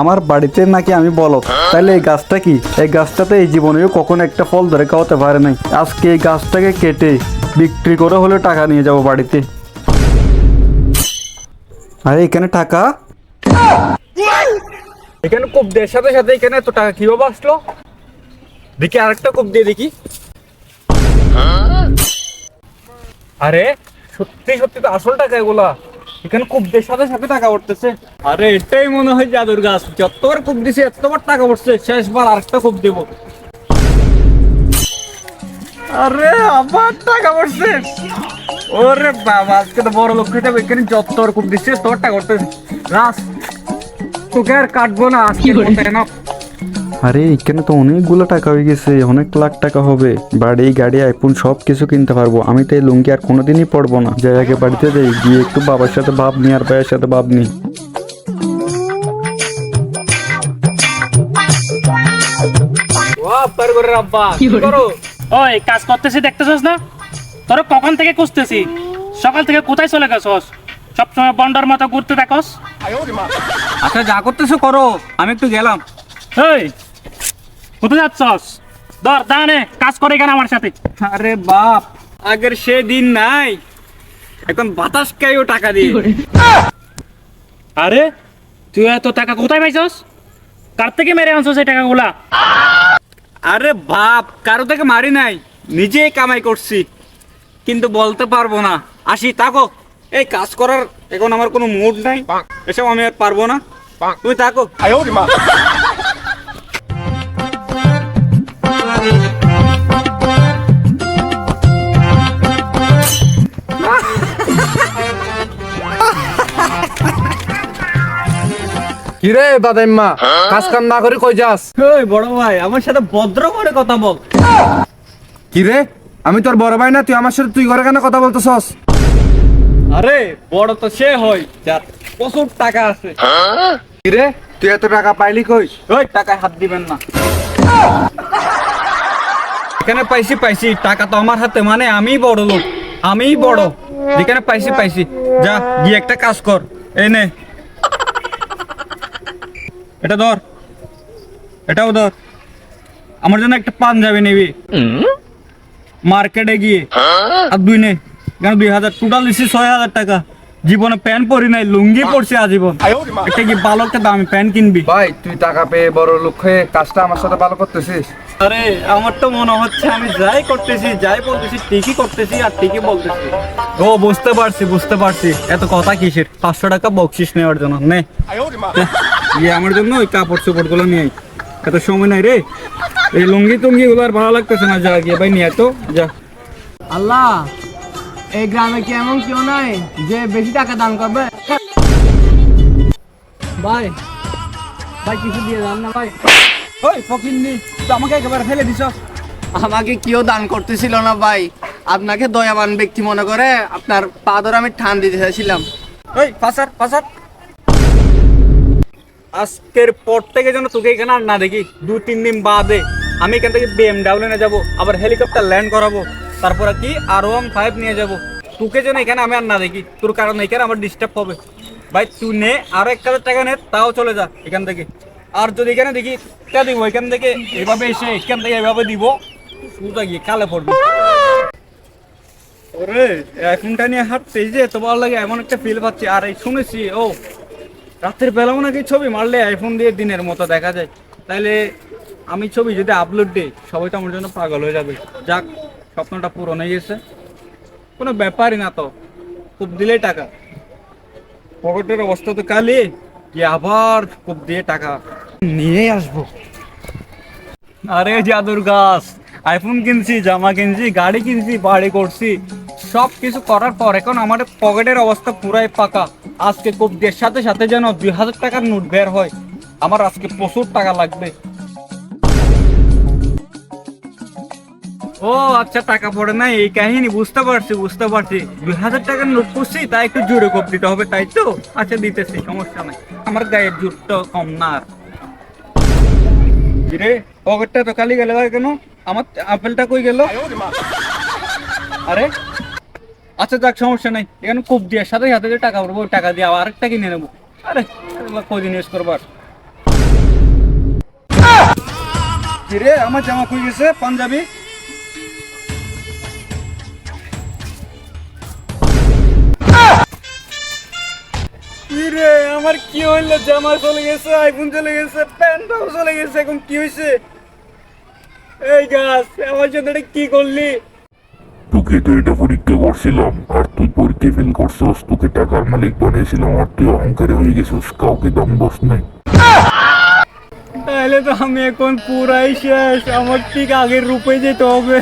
আমার বাড়িতে নাকি আমি বলো, তাহলে এই গাছটা কি? এই গাছটাতে এই জীবনেও কখনো একটা ফল ধরে খাওয়াতে পারে নাই। আজকে এই গাছটাকে কেটে বিক্রি করে হলে টাকা নিয়ে যাব বাড়িতে। আরে এখানে টাকা, এখানে কোপ দেওয়ার সাথে সাথে এখানে এত টাকা কিভাবে আসলো? দেখি আরেকটা কোপ দিয়ে দেখি। আরে সত্যি সত্যি তো আসল টাকা এগুলা। এখানে কোপ দেওয়ার সাথে সাথে টাকা উঠতেছে। আরে এটাই মনে হয় জাদুর গাছ। যতবার কোপ দিছে এতবার টাকা উঠছে। শেষবার আরেকটা কোপ দেবো। আরে আবার টাকা উঠছে। ওরে বাবা, আজকে তো বড় লোক হয়ে যাবে। এখানে যতবার কোপ দিচ্ছে তোর টাকা উঠতেছে। গাছ তোকে আর কাটবো না আজকে না। আরে এখানে তো অনেকগুলো টাকা হয়ে গেছে, অনেক লাখ টাকা হবে। বাড়ি গাড়ি আইফোন সব কিছু কিনতে পারবো। আমি তো এই লুঙ্গি আর কোনোদিনই পরবো না। যাই আগে বাড়িতে যাই, গিয়ে একটু বাবার সাথে ভাব নি আর ভাইয়ের সাথে ভাব নি। ওই কাজ করতেছি দেখতেছস না? তোর কখন থেকে খুঁজতেছি, সকাল থেকে কোথায় চলে গেছস? সবসময় বন্ডার মতো ঘুরতে থাকস। আচ্ছা যা করতেছো করো, আমি একটু গেলাম। এই কোথায় যাচ্ছস? ধর দাঁড়ে কাজ করে এখানে আমার সাথে। আরে বাপ, আগের সে দিন নাই, এখন বাতাস খাইও টাকা দিয়ে। আরে তুই এত টাকা কোথায় পাইছস? কার থেকে মেরে আনছস এই টাকাগুলা? আরে বাপ, কারো থেকে মারি নাই, নিজেই কামাই করছি, কিন্তু বলতে পারবো না। আসি থাকো, এই কাজ করার এখন আমার কোনো মুড নাই, এসব আমি আর পারবো না। তুমি থাকো। কিরে দাদাইম্মা, কাজ কাম না করে কই যাস? ওই বড় ভাই, আমার সাথে ভদ্র করে কথা বল। কিরে, আমি তোর বড় ভাই না? তুই আমার সাথে তুই করে কেন কথা বলতেছস? আরে বড় তো সে হয় যার প্রচুর টাকা আছে। কিরে, তুই এত টাকা পাইলি কই? ওই টাকায় হাত দিবেন না। এখানে পাইছি পাইছি, টাকা তো আমার হাতে, মানে আমি বড় লোক, আমি বড়। যেখানে পাইছি পাইছি, যা গিয়ে একটা কাজ কর। এই নে, এটা ধর, এটাও ধর। আমার জন্য একটা পাঞ্জাবি নিবি মার্কেটে গিয়ে, আর দুই নে, কেন 2000, টোটাল দিচ্ছি 6000 টাকা। জীবনে প্যান্ট পরি নাই, লুঙ্গি পরছি আজীবন। একটা কি ভালো একটা দামি প্যান্ট কিনবি। ভাই তুই টাকা পেয়ে বড় লোক হয়ে কাজটা আমার সাথে ভালো করতেছিস। আরে আমার তো মনে হচ্ছে আমি যাই করতেছি, যাই বলতেছি ঠিকই করতেছি আর ঠিকই বলতেছি। ও বুঝতে পারছি বুঝতে পারছি, এত কথা কিসের? 500 টাকা বকশিস নেওয়ার জন্য নে। ইয়ে আমার জন্য ওই কাপড় চোপড় গুলো নিয়ে আয়। এত সময় নাই রে, এই লুঙ্গি টুঙ্গি গুলো আর ভালো লাগতেছে না। যা গিয়ে ভাই নিয়ে তো যা। আল্লাহ, এই গ্রামে কি এমন কেউ নাই যে বেশি টাকা দান করবে? ভাই ভাই কিছু দিয়ে দান না ভাই। ওই ফকিন্নি, তো আমাকে একেবারে ফেলে দিছ। আমাকে কেউ দান করতেছিল না ভাই, আপনাকে দয়াবান ব্যক্তি মনে করে আপনার পা ধরে আমি ঠান দিতে চাইছিলাম। ওই পাসার পাসার, আজকের পর থেকে যেন তোকে এখানে আর না দেখি। 2-3 দিন বাদে আমি এখান থেকে BMW নিয়ে যাবো, আবার হেলিকপ্টার ল্যান্ড করাবো, তারপরে কি R15 নিয়ে যাবো। তোকে যেন এখানে আমি আর না দেখি, তোর কারণ এখানে আমার ডিস্টার্ব হবে। ভাই তুই নে, আরো 1000 টাকা নে, তাও চলে যা এখান থেকে। আর যদি এখানে দেখি তা দিব, এখান থেকে এইভাবে এসে এখান থেকে এইভাবে দিব, সোজা গিয়ে কালে পড়বি। ওরে এখনটা নিয়ে হাঁটতে যে এত ভালো লাগে, এমন একটা ফিল পাচ্ছি। আর এই শুনেছি ও রাতের বেলাও নাকি ছবি মারলে আইফোন দিয়ে দিনের মতো দেখা যায়। তাইলে আমি ছবি যদি আপলোড দিই, সবাই তো আমার জন্য পাগল হয়ে যাবে। যাক, স্বপ্নটা পূরণ হয়ে গেছে, কোনো ব্যাপারই না। তো খুব দিলেই টাকা, পকেটের অবস্থা তো কালি, কি আবার খুব দিয়ে টাকা নিয়ে আসবো। আরে জাদুর গাছ, আইফোন কিনছি, জামা কিনছি, গাড়ি কিনছি, বাড়ি করছি, সব কিছু করার পর এখন আমার পকেটের অবস্থা পুরাই পাকা। আজকে খুব দেড় সাথে সাথে যেন 2000 টাকার নোট বের হয়। আমার আজকে প্রচুর টাকা লাগবে। ও আচ্ছা, টাকা পড়ে না এই কাহিনী, বুঝতে পারছি বুঝতে পারছি। 2000 টাকার নোট করছি, তাই একটু জোরে কোপ দিতে হবে, তাই তো? আচ্ছা দিতেছি, সমস্যা নাই, আমার গায়ের জোরটা কম না। আর রে পকেটটা তো খালি গেল কেন? আমার আপেলটা কই গেল? আরে আচ্ছা যাক, সমস্যা নাই। এখানে কোপ দিয়ে সাথে সাথে যে টাকা পড়বো, টাকা দিয়ে আবার আরেকটা কিনে নেবো। আরে কদিন ইউজ করবার। কিরে আমার জামা খুলে গেছে পাঞ্জাবি। কিরে আমার কি হইলো, জামা চলে গেছে, আইফোন চলে গেছে, প্যান্টটাও চলে গেছে, এখন কি হয়েছে? এই গাছ আমার জন্য এটা কি করলি? তোকে তো এটা পরীক্ষা করছিলাম আর তুই পরীক্ষা ফেল করছস, তোকে টাকার মালিক বানিয়েছিলাম আর তুই অহংকারী হয়ে গেছিস, কাউকে দাম বস নাই। তাহলে তো আমি এখন পুরাই শেষ, আমার ঠিক আগের রূপে যেতে হবে।